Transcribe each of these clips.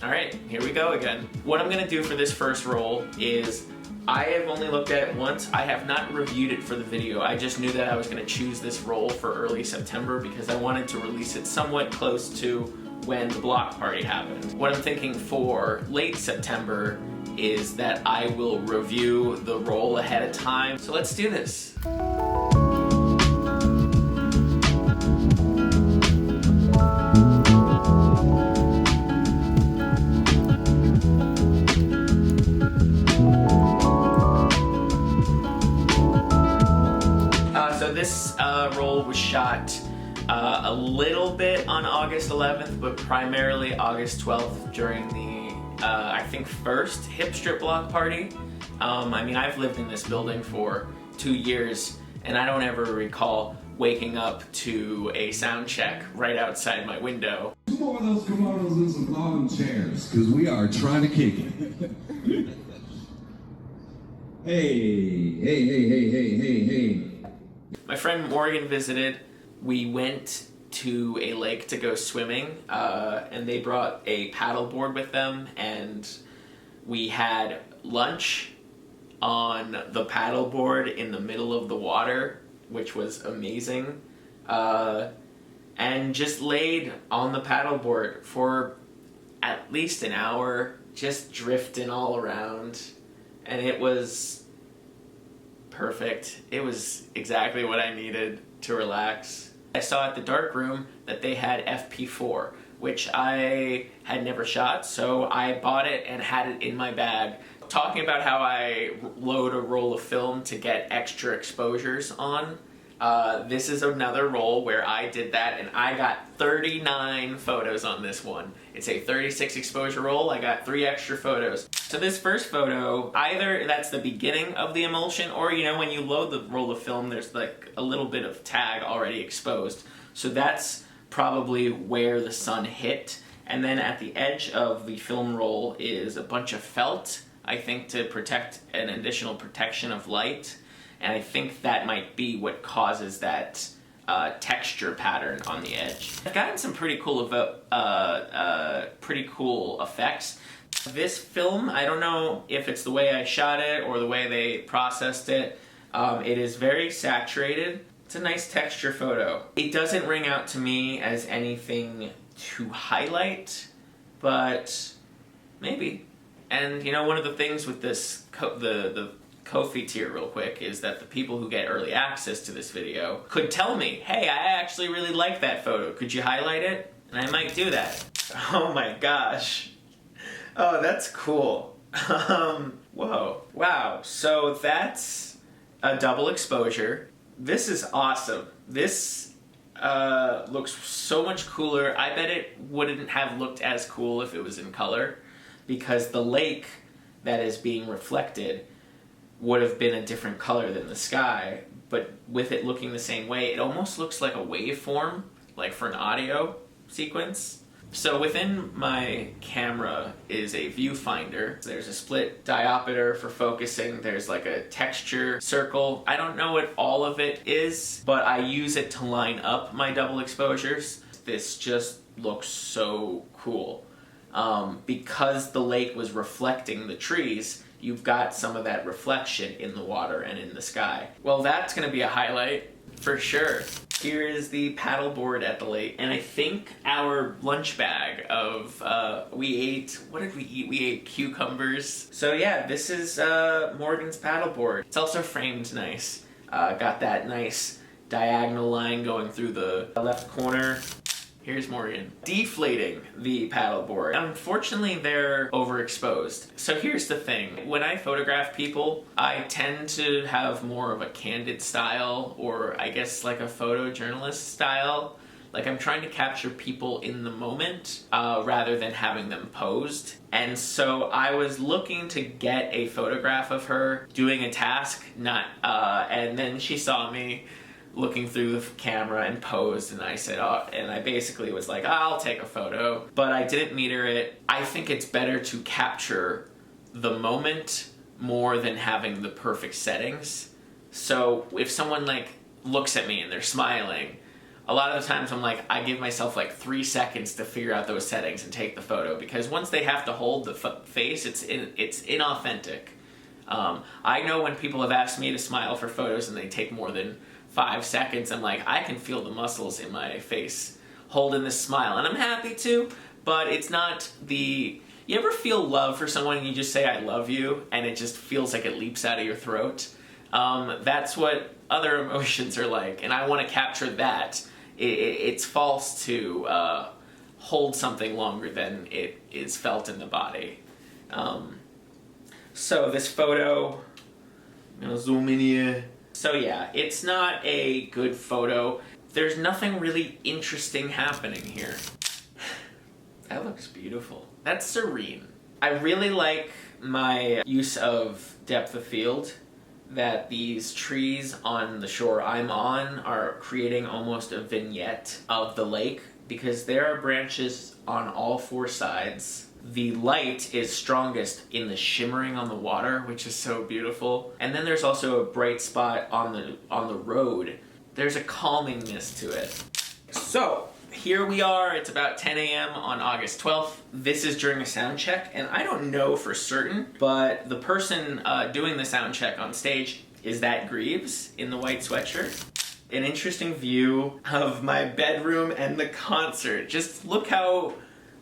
Alright, here we go again. What I'm gonna do for this first roll is I have only looked at it once. I have not reviewed it for the video. I just knew that I was gonna choose this roll for early September because I wanted to release it somewhat close to when the block party happened. What I'm thinking for late September is that I will review the roll ahead of time. So let's do this. This roll was shot a little bit on August 11th, but primarily August 12th during the, I think, first Hip Strip block party. I mean, I've lived in this building for 2 years, and I don't ever recall waking up to a sound check right outside my window. Two more of those kimonos and some lawn chairs, because we are trying to kick it. Hey. My friend Morgan visited. We went to a lake to go swimming, and they brought a paddleboard with them, and we had lunch on the paddleboard in the middle of the water, which was amazing, and just laid on the paddleboard for at least an hour, just drifting all around, and it was perfect. It was exactly what I needed to relax. I saw at the dark room that they had FP4, which I had never shot, so I bought it and had it in my bag. Talking about how I load a roll of film to get extra exposures on, this is another roll where I did that, and I got 39 photos on this one. It's a 36 exposure roll. I got 3 extra photos. So this first photo, either that's the beginning of the emulsion, or when you load the roll of film, there's like a little bit of tag already exposed. So that's probably where the sun hit. And then at the edge of the film roll is a bunch of felt, I think, to protect an additional protection of light. And I think that might be what causes that texture pattern on the edge. I've gotten some pretty cool effects. This film, I don't know if it's the way I shot it or the way they processed it. It is very saturated. It's a nice texture photo. It doesn't ring out to me as anything to highlight, but maybe. And one of the things with this, the Ko-fi tier real quick, is that the people who get early access to this video could tell me, hey, I actually really like that photo. Could you highlight it? And I might do that. Oh my gosh. Oh, that's cool. Whoa. Wow. So that's a double exposure. This is awesome. This looks so much cooler. I bet it wouldn't have looked as cool if it was in color, because the lake that is being reflected would have been a different color than the sky, but with it looking the same way, it almost looks like a waveform, like for an audio sequence. So within my camera is a viewfinder. There's a split diopter for focusing. There's like a texture circle. I don't know what all of it is, but I use it to line up my double exposures. This just looks so cool. Because the lake was reflecting the trees, you've got some of that reflection in the water and in the sky. Well, that's gonna be a highlight for sure. Here is the paddleboard at the lake, and I think our lunch bag of, we ate, what did we eat? We ate cucumbers. So yeah, this is Morgan's paddleboard. It's also framed nice. Got that nice diagonal line going through the left corner. Here's Morgan deflating the paddleboard. Unfortunately, they're overexposed. So here's the thing. When I photograph people, I tend to have more of a candid style, or I guess like a photojournalist style. Like I'm trying to capture people in the moment rather than having them posed. And so I was looking to get a photograph of her doing a task, and then she saw me looking through the camera and posed, and I said, and I basically was like, I'll take a photo, but I didn't meter it. I think it's better to capture the moment more than having the perfect settings. So if someone like looks at me and they're smiling, a lot of the times I'm like, I give myself like 3 seconds to figure out those settings and take the photo, because once they have to hold the face, it's inauthentic. I know when people have asked me to smile for photos and they take more than 5 seconds, I'm like, I can feel the muscles in my face holding this smile, and I'm happy to, but it's not the... You ever feel love for someone and you just say, I love you, and it just feels like it leaps out of your throat? That's what other emotions are like, and I want to capture that. It's false to hold something longer than it is felt in the body. So this photo, I'm gonna zoom in here. So yeah, it's not a good photo. There's nothing really interesting happening here. That looks beautiful. That's serene. I really like my use of depth of field, that these trees on the shore I'm on are creating almost a vignette of the lake, because there are branches on all 4 sides. The light is strongest in the shimmering on the water, which is so beautiful. And then there's also a bright spot on the road. There's a calmingness to it. So, here we are, it's about 10 a.m. on August 12th. This is during a sound check, and I don't know for certain, but the person doing the sound check on stage is that Greaves in the white sweatshirt. An interesting view of my bedroom and the concert. Just look how...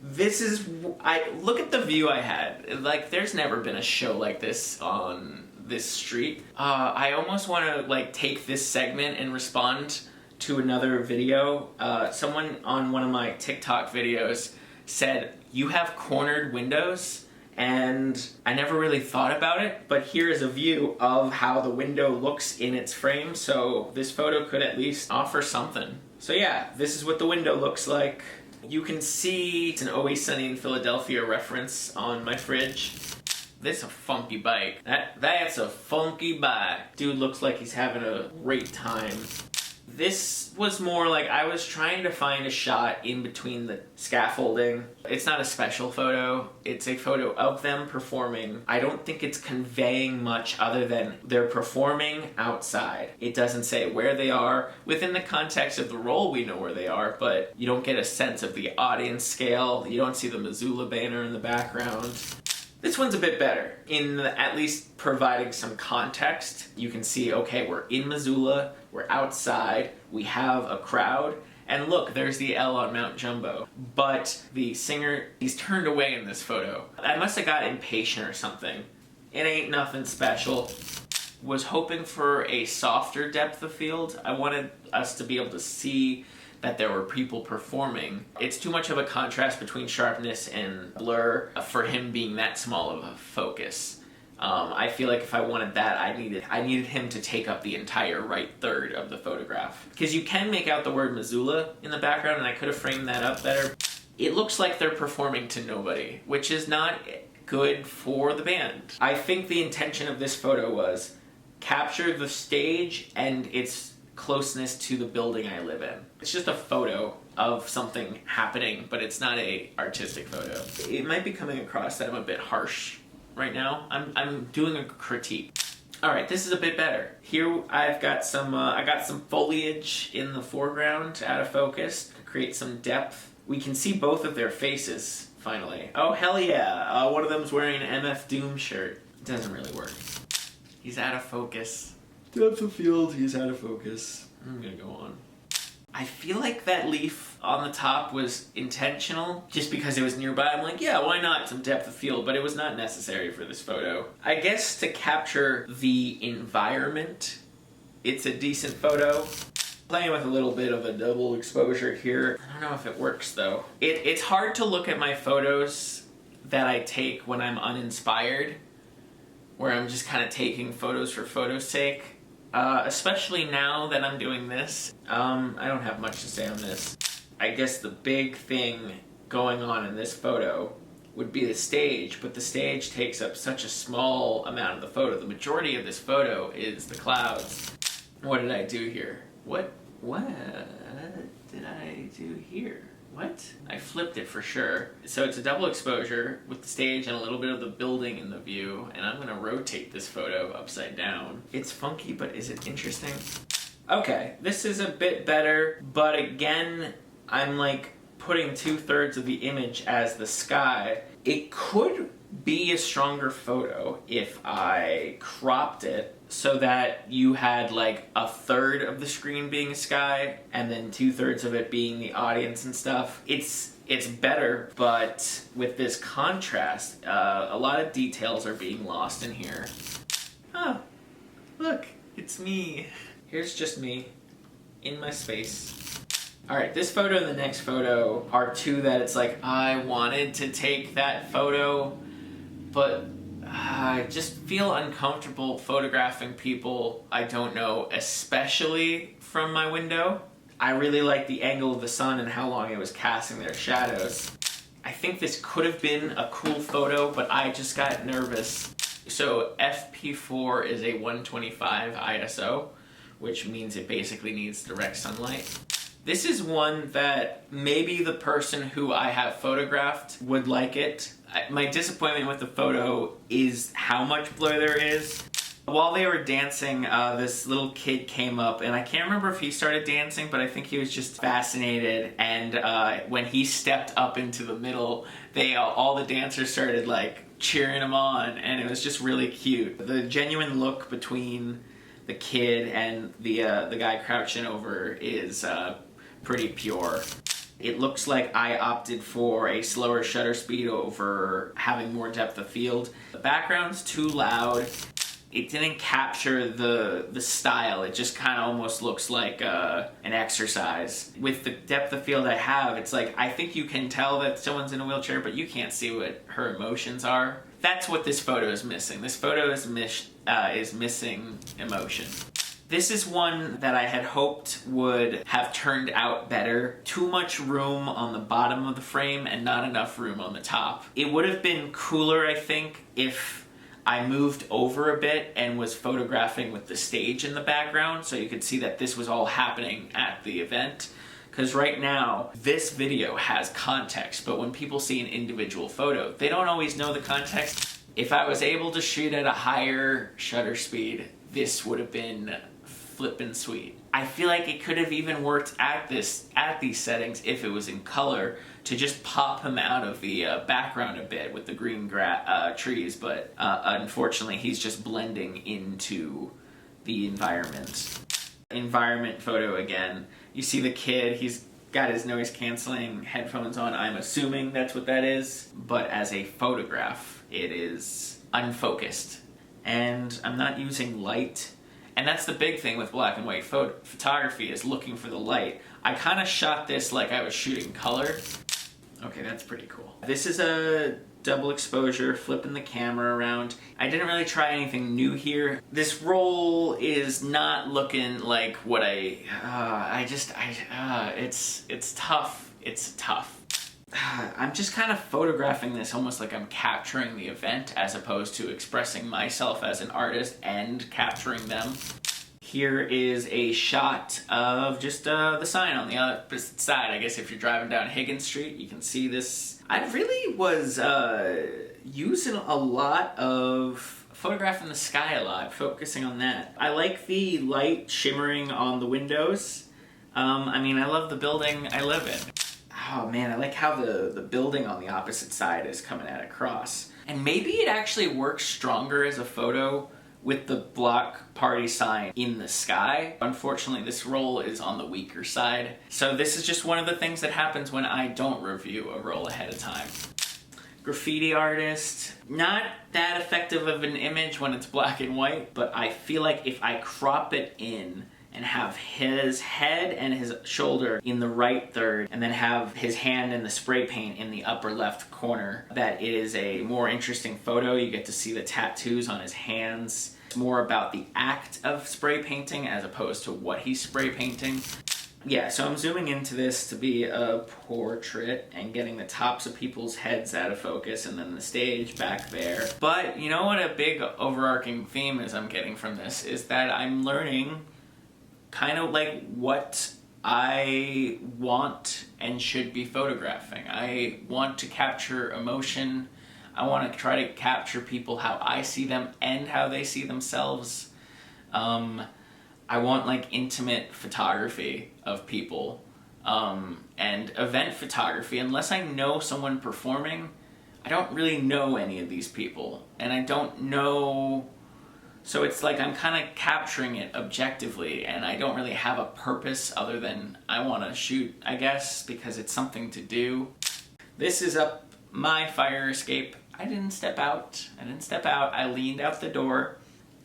look at the view I had. Like, there's never been a show like this on this street. I almost want to, like, take this segment and respond to another video. Someone on one of my TikTok videos said, you have cornered windows, and I never really thought about it, but here is a view of how the window looks in its frame, so this photo could at least offer something. So yeah, this is what the window looks like. You can see it's an Always Sunny in Philadelphia reference on my fridge. This is a funky bike. That's a funky bike. Dude looks like he's having a great time. This was more like I was trying to find a shot in between the scaffolding. It's not a special photo. It's a photo of them performing. I don't think it's conveying much other than they're performing outside. It doesn't say where they are. Within the context of the role, we know where they are, but you don't get a sense of the audience scale. You don't see the Missoula banner in the background. This one's a bit better, in at least providing some context. You can see, okay, we're in Missoula, we're outside, we have a crowd, and look, there's the L on Mount Jumbo. But the singer, he's turned away in this photo. I must have got impatient or something. It ain't nothing special. Was hoping for a softer depth of field. I wanted us to be able to see that there were people performing. It's too much of a contrast between sharpness and blur for him being that small of a focus. I feel like if I wanted that, I needed him to take up the entire right third of the photograph. Because you can make out the word Missoula in the background, and I could have framed that up better. It looks like they're performing to nobody, which is not good for the band. I think the intention of this photo was capture the stage and its closeness to the building I live in. It's just a photo of something happening, but it's not a artistic photo. It might be coming across that I'm a bit harsh right now. I'm doing a critique. All right, this is a bit better. Here I've got some, I got some foliage in the foreground out of focus to create some depth. We can see both of their faces, finally. Oh, hell yeah. One of them's wearing an MF Doom shirt. It doesn't really work. He's out of focus. Depth of field, he's out of focus. I'm gonna go on. I feel like that leaf on the top was intentional, just because it was nearby. I'm like, yeah, why not some depth of field, but it was not necessary for this photo. I guess to capture the environment, it's a decent photo. Playing with a little bit of a double exposure here. I don't know if it works though. It's hard to look at my photos that I take when I'm uninspired, where I'm just kind of taking photos for photo's sake. Especially now that I'm doing this. I don't have much to say on this. I guess the big thing going on in this photo would be the stage, but the stage takes up such a small amount of the photo. The majority of this photo is the clouds. What did I do here? What did I do here? What? I flipped it for sure. So it's a double exposure with the stage and a little bit of the building in the view, and I'm gonna rotate this photo upside down. It's funky, but is it interesting? Okay, this is a bit better, but again, I'm like putting 2/3 of the image as the sky. It could be a stronger photo if I cropped it so that you had like 1/3 of the screen being sky and then 2/3 of it being the audience and stuff. It's better, but with this contrast, a lot of details are being lost in here. Oh, look, it's me. Here's just me in my space. All right, this photo and the next photo are two that it's like, I wanted to take that photo, but I just feel uncomfortable photographing people I don't know, especially from my window. I really like the angle of the sun and how long it was casting their shadows. I think this could have been a cool photo, but I just got nervous. So FP4 is a 125 ISO, which means it basically needs direct sunlight. This is one that maybe the person who I have photographed would like it. My disappointment with the photo is how much blur there is. While they were dancing, this little kid came up, and I can't remember if he started dancing, but I think he was just fascinated, and when he stepped up into the middle, all the dancers started like cheering him on, and it was just really cute. The genuine look between the kid and the guy crouching over is pretty pure. It looks like I opted for a slower shutter speed over having more depth of field. The background's too loud. It didn't capture the style. It just kind of almost looks like an exercise. With the depth of field I have, it's like I think you can tell that someone's in a wheelchair, but you can't see what her emotions are. That's what this photo is missing. This photo is missing emotion. This is one that I had hoped would have turned out better. Too much room on the bottom of the frame and not enough room on the top. It would have been cooler, I think, if I moved over a bit and was photographing with the stage in the background so you could see that this was all happening at the event. Because right now, this video has context, but when people see an individual photo, they don't always know the context. If I was able to shoot at a higher shutter speed, this would have been flippin' sweet. I feel like it could have even worked at these settings if it was in color to just pop him out of the background a bit with the green trees, but unfortunately he's just blending into the environment. Environment photo again. You see the kid, he's got his noise canceling headphones on. I'm assuming that's what that is, but as a photograph, it is unfocused. And I'm not using light. And that's the big thing with black and white photography is looking for the light. I kind of shot this like I was shooting color. Okay, that's pretty cool. This is a double exposure, flipping the camera around. I didn't really try anything new here. This roll is not looking like what it's tough. It's tough. I'm just kind of photographing this almost like I'm capturing the event as opposed to expressing myself as an artist and capturing them. Here is a shot of just the sign on the opposite side. I guess if you're driving down Higgins Street, you can see this. I really was using a lot of photographing the sky a lot, focusing on that. I like the light shimmering on the windows. I mean, I love the building I live in. Oh man, I like how the building on the opposite side is coming at across. And maybe it actually works stronger as a photo with the block party sign in the sky. Unfortunately, this roll is on the weaker side. So this is just one of the things that happens when I don't review a roll ahead of time. Graffiti artist, not that effective of an image when it's black and white, but I feel like if I crop it in and have his head and his shoulder in the right third, and then have his hand in the spray paint in the upper left corner, that it is a more interesting photo. You get to see the tattoos on his hands. It's more about the act of spray painting as opposed to what he's spray painting. Yeah, so I'm zooming into this to be a portrait and getting the tops of people's heads out of focus and then the stage back there. But you know what a big overarching theme is I'm getting from this is that I'm learning kind of like what I want and should be photographing. I want to capture emotion. I want to try to capture people how I see them and how they see themselves. I want like intimate photography of people, and event photography. Unless I know someone performing, I don't really know any of these people, and I don't know. So it's like I'm kind of capturing it objectively, and I don't really have a purpose other than I want to shoot, I guess, because it's something to do. This is up my fire escape. I didn't step out. I leaned out the door.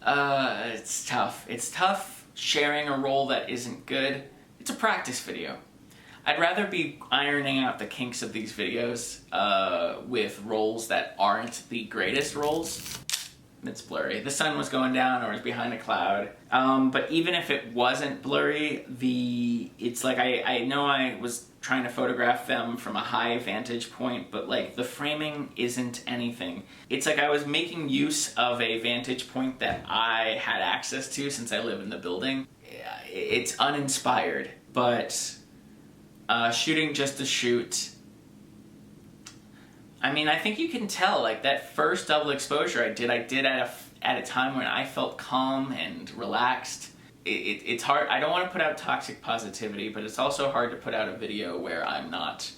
It's tough. It's tough sharing a roll that isn't good. It's a practice video. I'd rather be ironing out the kinks of these videos with rolls that aren't the greatest rolls. It's blurry. The sun was going down or it was behind a cloud. But even if it wasn't blurry, it's like I know I was trying to photograph them from a high vantage point, but like the framing isn't anything. It's like I was making use of a vantage point that I had access to since I live in the building. It's uninspired, but shooting just to shoot. I mean, I think you can tell, like, that first double exposure I did at a time when I felt calm and relaxed. It's hard. I don't want to put out toxic positivity, but it's also hard to put out a video where I'm not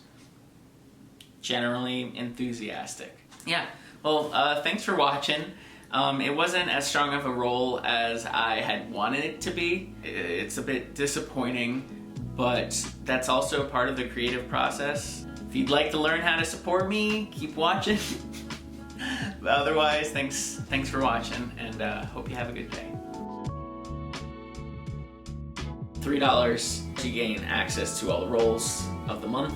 generally enthusiastic. Yeah, well, thanks for watching. It wasn't as strong of a roll as I had wanted it to be. It's a bit disappointing, but that's also part of the creative process. If you'd like to learn how to support me, keep watching. But otherwise, thanks for watching, and hope you have a good day. $3, you gain access to all the rolls of the month.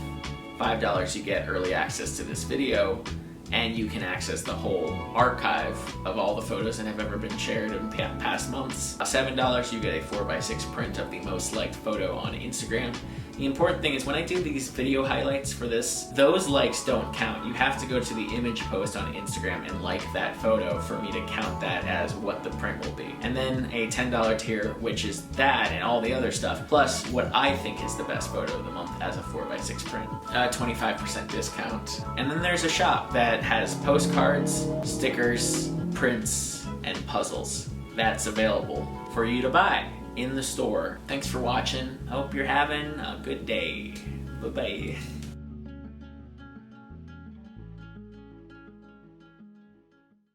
$5, you get early access to this video, and you can access the whole archive of all the photos that have ever been shared in past months. $7, you get a 4x6 print of the most liked photo on Instagram. The important thing is when I do these video highlights for this, those likes don't count. You have to go to the image post on Instagram and like that photo for me to count that as what the print will be. And then a $10 tier, which is that and all the other stuff, plus what I think is the best photo of the month as a 4x6 print. 25% discount. And then there's a shop that has postcards, stickers, prints, and puzzles. That's available for you to buy in the store. Thanks for watching. I hope you're having a good day. Bye-bye.